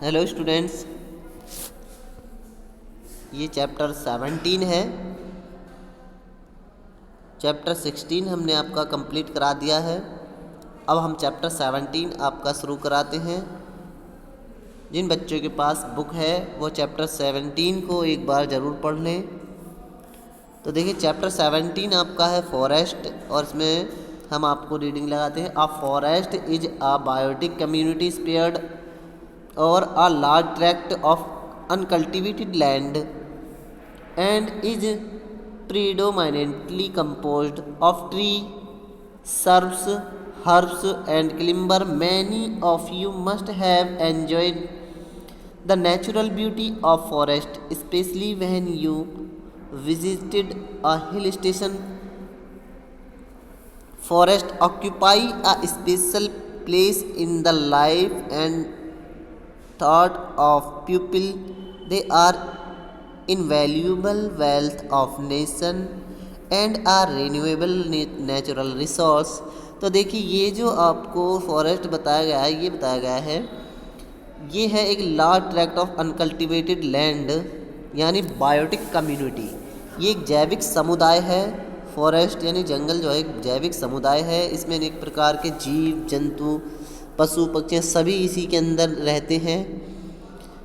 Hello students, ये chapter 17 है। Chapter 16 हमने आपका कंप्लीट करा दिया है। अब हम चैप्टर 17 आपका शुरू कराते हैं। जिन बच्चों के पास बुक है वो चैप्टर 17 को एक बार ज़रूर पढ़ लें। तो देखिए, चैप्टर 17 आपका है फॉरेस्ट, और इसमें हम आपको रीडिंग लगाते हैं। A forest is a biotic community spread or a large tract of uncultivated land and is predominantly composed of tree, shrubs, herbs and timber. Many of you must have enjoyed the natural beauty of forest, especially when you visited a hill station. Forest occupy a special place in the life and thought of people. They are invaluable wealth of nation and are renewable natural resource. तो देखिए, ये जो आपको forest बताया गया है, ये बताया गया है, ये है एक large tract of uncultivated land, यानी बायोटिक कम्युनिटी। ये एक जैविक समुदाय है। फॉरेस्ट यानी जंगल जो है एक जैविक समुदाय है। इसमें अनेक प्रकार के जीव जंतु, पशु पक्षी सभी इसी के अंदर रहते हैं।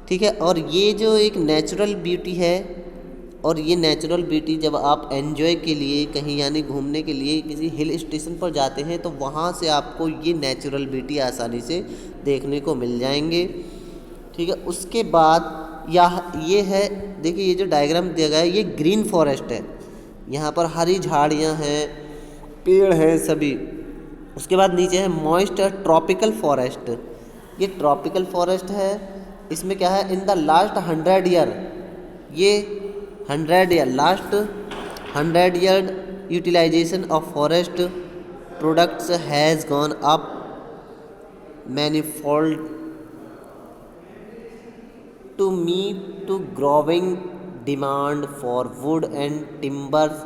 ठीक है, और ये जो एक नेचुरल ब्यूटी है, और ये नेचुरल ब्यूटी जब आप एंजॉय के लिए कहीं यानी घूमने के लिए किसी हिल स्टेशन पर जाते हैं तो वहाँ से आपको ये नेचुरल ब्यूटी आसानी से देखने को मिल जाएंगे। ठीक है, उसके बाद ये है, देखिए ये जो डायग्राम दिया गया है ये ग्रीन फॉरेस्ट है। यहाँ पर हरी झाड़ियाँ हैं, पेड़ हैं सभी। उसके बाद नीचे है मॉइस्ट ट्रॉपिकल फॉरेस्ट। ये ट्रॉपिकल फॉरेस्ट है। इसमें क्या है, इन द लास्ट 100 ईयर, ये 100 year last 100 year utilization of forest products has gone up manifold to meet to growing demand for wood and timbers.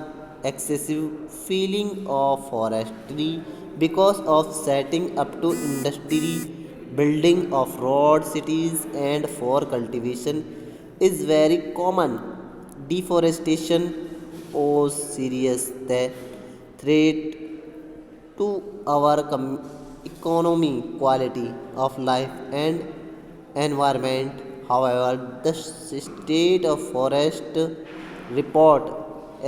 Excessive feeling of forestry because of setting up to industry, building of road, cities and for cultivation is very common. Deforestation poses serious threat to our economy, quality of life and environment. However, the State of Forest Report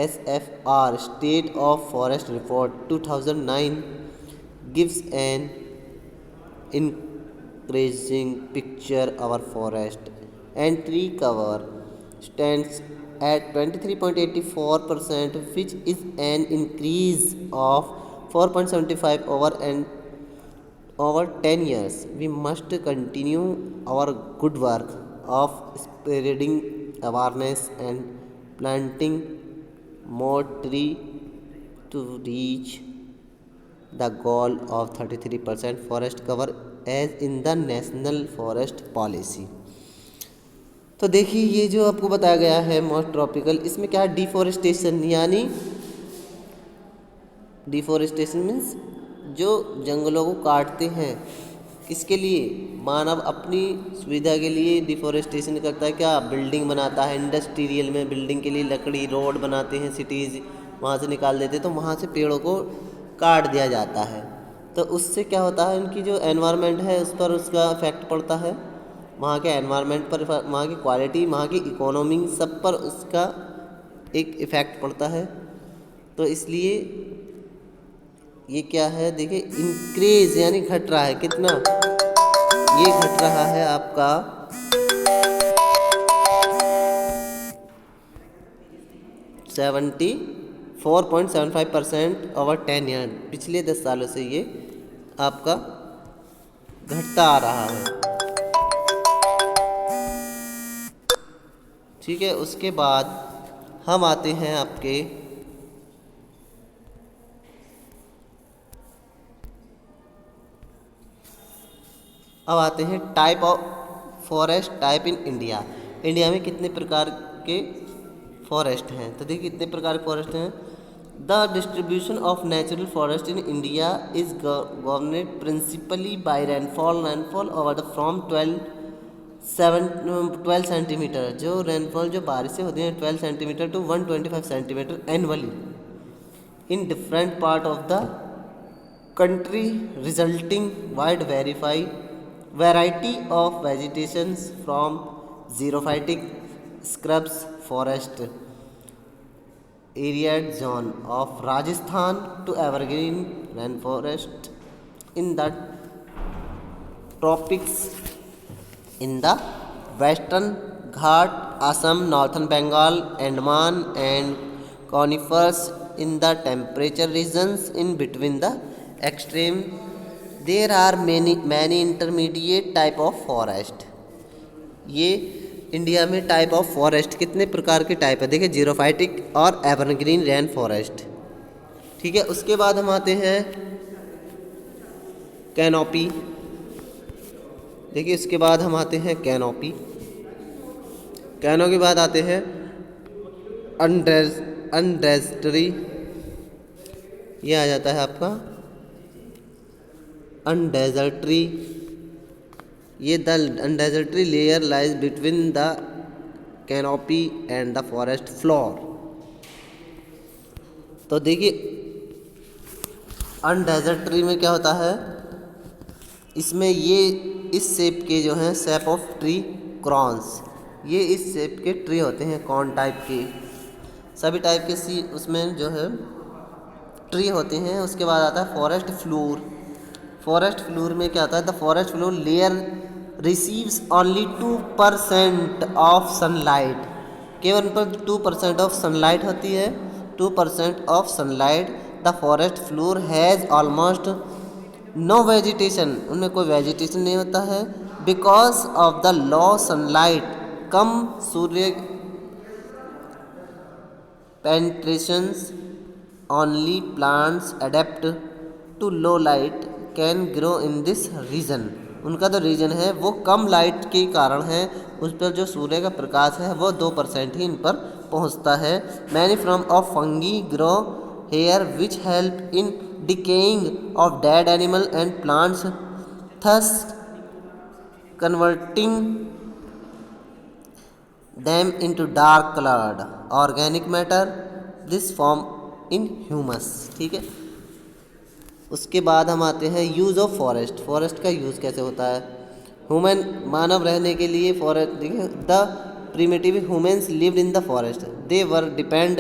SFR State of Forest Report 2009 gives an encouraging picture. Our forest and tree cover stands at 23.84%, which is an increase of 4.75 over 10 years. We must continue our good work of spreading awareness and planting more trees to reach the goal of 33% forest cover as in the National Forest Policy. तो देखिए, ये जो आपको बताया गया है most tropical, इसमें क्या है, डिफॉरेस्टेशन, यानी डिफॉरेस्टेशन मीन्स जो जंगलों को काटते हैं, किसके लिए, मानव अपनी सुविधा के लिए डिफॉरेस्टेशन करता है। क्या, बिल्डिंग बनाता है, इंडस्ट्रियल में बिल्डिंग के लिए लकड़ी रोड बनाते हैं, सिटीज़ वहाँ से निकाल देते हैं, तो वहाँ से पेड़ों को काट दिया जाता है। तो उससे क्या होता है, उनकी जो एनवायरनमेंट है उस पर उसका इफ़ेक्ट पड़ता है, वहाँ के एनवायरनमेंट पर, वहाँ की क्वालिटी, वहाँ की इकोनॉमी, सब पर उसका एक इफ़ेक्ट पड़ता है। तो इसलिए ये क्या है, देखिए इंक्रीज यानी घट रहा है, कितना, ये घट रहा है आपका 74.75% ओवर 10 ईयर। पिछले 10 सालों से ये आपका घटता आ रहा है। ठीक है, उसके बाद हम आते हैं आपके अब आते हैं type of forest type in India. India में कितने प्रकार के फॉरेस्ट हैं, तो देखिए कितने प्रकार के फॉरेस्ट हैं। The distribution of natural forest in India is governed principally by rainfall over the from 12 12 centimetre, जो रेनफॉल जो बारिशें होती हैं 12 centimetre to 125 centimetre annually in different part of the country, resulting wide variety of vegetations from xerophytic scrubs forest arid zone of Rajasthan to evergreen rainforest in the tropics in the western Ghat, Assam, northern Bengal, Andaman and conifers in the temperature regions in between the extreme. There are many intermediate type of forest. ये India में type of forest कितने प्रकार के type है देखिए, xerophytic और evergreen rain forest. ठीक है, उसके बाद हम आते हैं कैनोपी। देखिए उसके बाद हम आते हैं कैनोपी के बाद आते हैं अनडेजर्टरी। ये आ जाता है आपका अनडेजर्टरी। ये the understorey layer lies between the canopy and the forest floor. तो देखिए अनडेजर्टरी में क्या होता है, इसमें ये इस शेप के जो हैं शेप ऑफ ट्री क्रॉन्स, ये इस शेप के ट्री होते हैं, कॉर्न टाइप के सभी टाइप के सी उसमें जो है ट्री होते हैं। उसके बाद आता है फॉरेस्ट फ्लोर। फॉरेस्ट फ्लोर में क्या आता है, the forest floor layer receives only 2% of sunlight. केवल पर 2% ऑफ सनलाइट होती है, 2% of sunlight. The forest floor has almost no vegetation, उनमें कोई वेजिटेशन नहीं होता है। Because of the low sunlight, कम सूर्य penetrations, only plants adapt to low light can grow in this region. उनका तो रीजन है वो कम लाइट के कारण है, उस पर जो सूर्य का प्रकाश है वो 2% ही इन पर पहुंचता है। Many forms of fungi grow here which help in decaying of dead animal and plants, thus converting them into dark colored organic matter, this form in humus। ठीक है, उसके बाद हम आते हैं यूज़ ऑफ फॉरेस्ट। फॉरेस्ट का use कैसे होता है, ह्यूमन मानव रहने के लिए फॉरेस्ट। देखिए the primitive humans lived in the forest, they were depend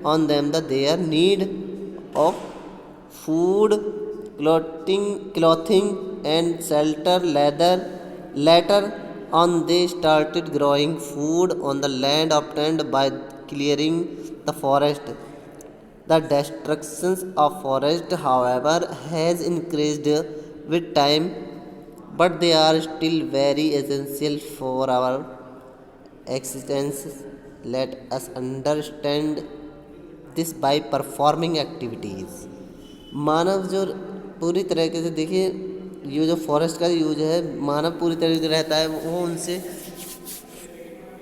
on them the their need of food, clothing and shelter. Later on they started growing food on the land obtained by clearing the forest. The destruction of forest however has increased with time, but they are still very essential for our existence. Let us understand this by performing activities। मानव जो पूरी तरीके से देखिए ये जो forest का use है, मानव पूरी तरीके से रहता है, वो उनसे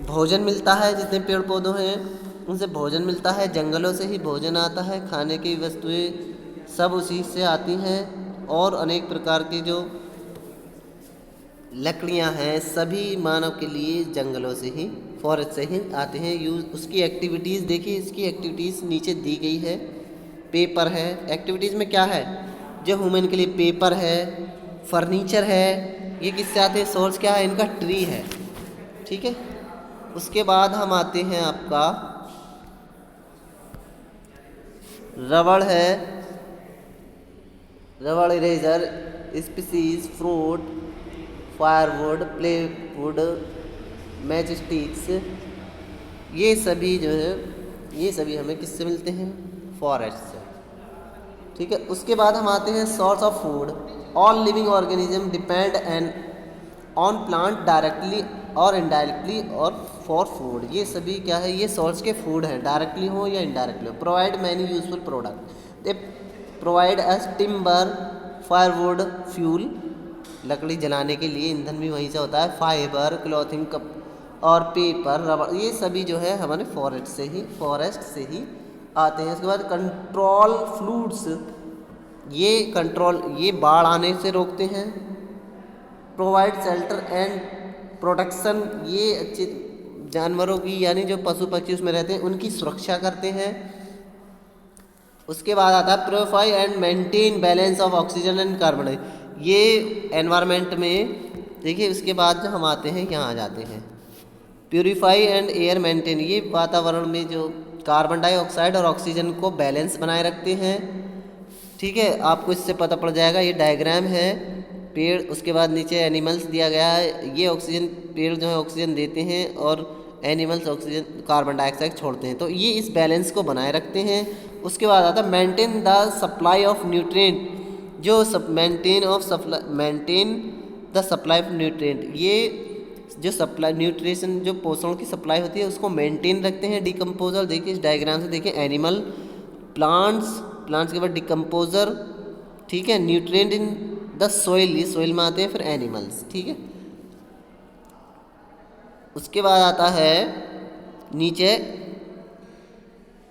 भोजन मिलता है, जितने पेड़ पौधे हैं उनसे भोजन मिलता है, जंगलों से ही भोजन आता है, खाने की वस्तुएं सब उसी से आती हैं, और अनेक प्रकार की जो लकड़ियां हैं सभी मानव के लिए जंगलों से ही, फॉरेस्ट से ही आते हैं यूज़। उसकी एक्टिविटीज़ देखिए, इसकी एक्टिविटीज़ नीचे दी गई है। पेपर है, एक्टिविटीज़ में क्या है, जो ह्यूमन के लिए पेपर है, फर्नीचर है, ये किससे आते हैं, सोर्स क्या है इनका, ट्री है। ठीक है, उसके बाद हम आते हैं आपका रबड़ है, rubber eraser, species, fruit, firewood, plywood, match sticks, ये सभी जो है ये सभी हमें किससे मिलते हैं, फॉरेस्ट से। ठीक है, उसके बाद हम आते हैं source of food. All living organism depend and on plant directly और इनडायरेक्टली और फॉर फूड। ये सभी क्या है, ये सोर्स के फूड हैं, डायरेक्टली हो या इनडायरेक्टली हो। Provide many useful product, they provide S timber, firewood, fuel, लकड़ी जलाने के लिए ईंधन भी वहीं से होता है, फाइबर, क्लॉथिंग, कप और पेपर, रबड़, ये सभी जो है हमारे फॉरेस्ट से ही आते हैं। उसके बाद कंट्रोल फ्लूड्स, ये बाढ़ आने से रोकते हैं। प्रोवाइड शेल्टर एंड प्रोटेक्शन, ये अच्छे जानवरों की यानी जो पशु पक्षी उसमें रहते हैं उनकी सुरक्षा करते हैं। उसके बाद आता है purify and maintain balance of oxygen and carbon dioxide. ये एनवायरनमेंट में देखिए, उसके बाद जो हम आते हैं यहाँ आ जाते हैं प्योरीफाई एंड एयर मेंटेन, ये वातावरण में जो कार्बन डाइऑक्साइड और ऑक्सीजन को बैलेंस बनाए रखते हैं। ठीक है, आपको इससे पता पड़ जाएगा, ये डायग्राम है पेड़, उसके बाद नीचे एनिमल्स दिया गया है। ये ऑक्सीजन, पेड़ जो है ऑक्सीजन देते हैं और एनिमल्स ऑक्सीजन कार्बन डाइऑक्साइड छोड़ते हैं, तो ये इस बैलेंस को बनाए रखते हैं। उसके बाद आता है maintain the supply of nutrient, जो maintain the supply of nutrient, ये जो सप्लाई न्यूट्रिशन जो पोषण की सप्लाई होती है उसको मेंटेन रखते हैं। डिकम्पोजर देखिए इस डायग्राम से, देखिए एनिमल, प्लांट्स के बाद डिकम्पोजर, ठीक है, न्यूट्रिएंट इन द सोइल, ये सोइल में आते हैं, फिर एनिमल्स। ठीक है, उसके बाद आता है नीचे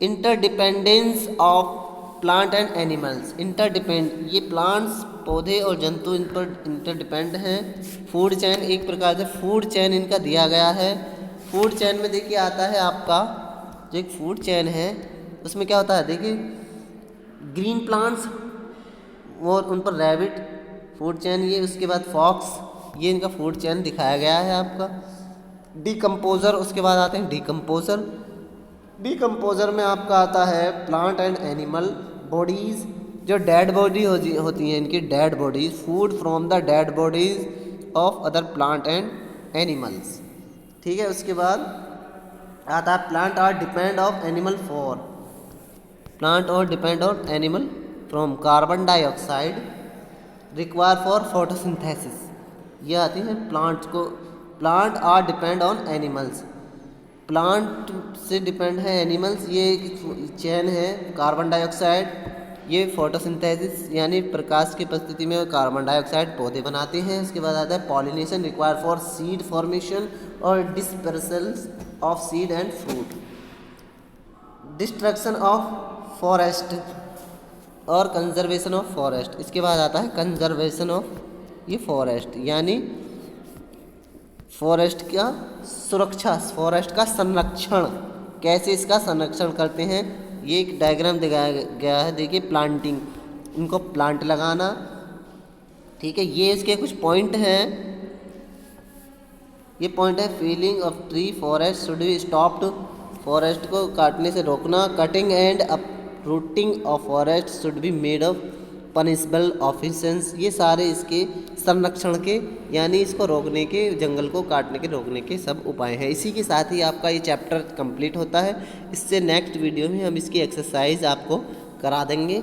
interdependence of plant and animals. Interdepend, ये प्लांट्स, पौधे और जंतु इन पर इंटरडिपेंड हैं। फूड चेन, एक प्रकार से फूड चेन इनका दिया गया है। फूड चेन में देखिए आता है आपका जो एक फूड चेन है उसमें क्या होता है, देखिए ग्रीन प्लांट्स और उन पर रैबिट फूड चेन, ये उसके बाद फॉक्स, ये इनका फूड चेन दिखाया गया है आपका। डिकम्पोजर, उसके बाद आते हैं डिकम्पोजर। डिकम्पोजर में आपका आता है प्लांट एंड एनिमल बॉडीज़, जो डेड बॉडी होती हैं इनकी dead bodies, food from the dead bodies of other plant and animals. ठीक है, उसके बाद आता है plant are depend of animal for, plant और depend on animal from carbon dioxide require for photosynthesis, ये आती है प्लांट को। Plant are depend on animals, plant से डिपेंड है एनिमल्स, ये एक चेन है कार्बन डाइऑक्साइड, ये फोटोसिंथेसिस यानी प्रकाश की उपस्थिति में कार्बन डाइऑक्साइड पौधे बनाते हैं। उसके बाद आता है pollination require for seed formation और dispersal of seed and fruit. Destruction of forest और कंजर्वेशन ऑफ फॉरेस्ट, इसके बाद आता है कंजर्वेशन ऑफ ये फॉरेस्ट यानी फॉरेस्ट का सुरक्षा, फॉरेस्ट का संरक्षण, कैसे इसका संरक्षण करते हैं, ये एक डायग्राम दिखाया गया है। देखिए प्लांटिंग, इनको प्लांट लगाना, ठीक है, ये इसके कुछ पॉइंट हैं। ये पॉइंट है felling of tree forest should be stopped, forest को काटने से रोकना। Cutting and uprooting of forest should be made of punishable offences, ये सारे इसके संरक्षण के यानी इसको रोकने के, जंगल को काटने के रोकने के सब उपाय हैं। इसी के साथ ही आपका ये चैप्टर कंप्लीट होता है। इससे नेक्स्ट वीडियो में हम इसकी एक्सरसाइज आपको करा देंगे।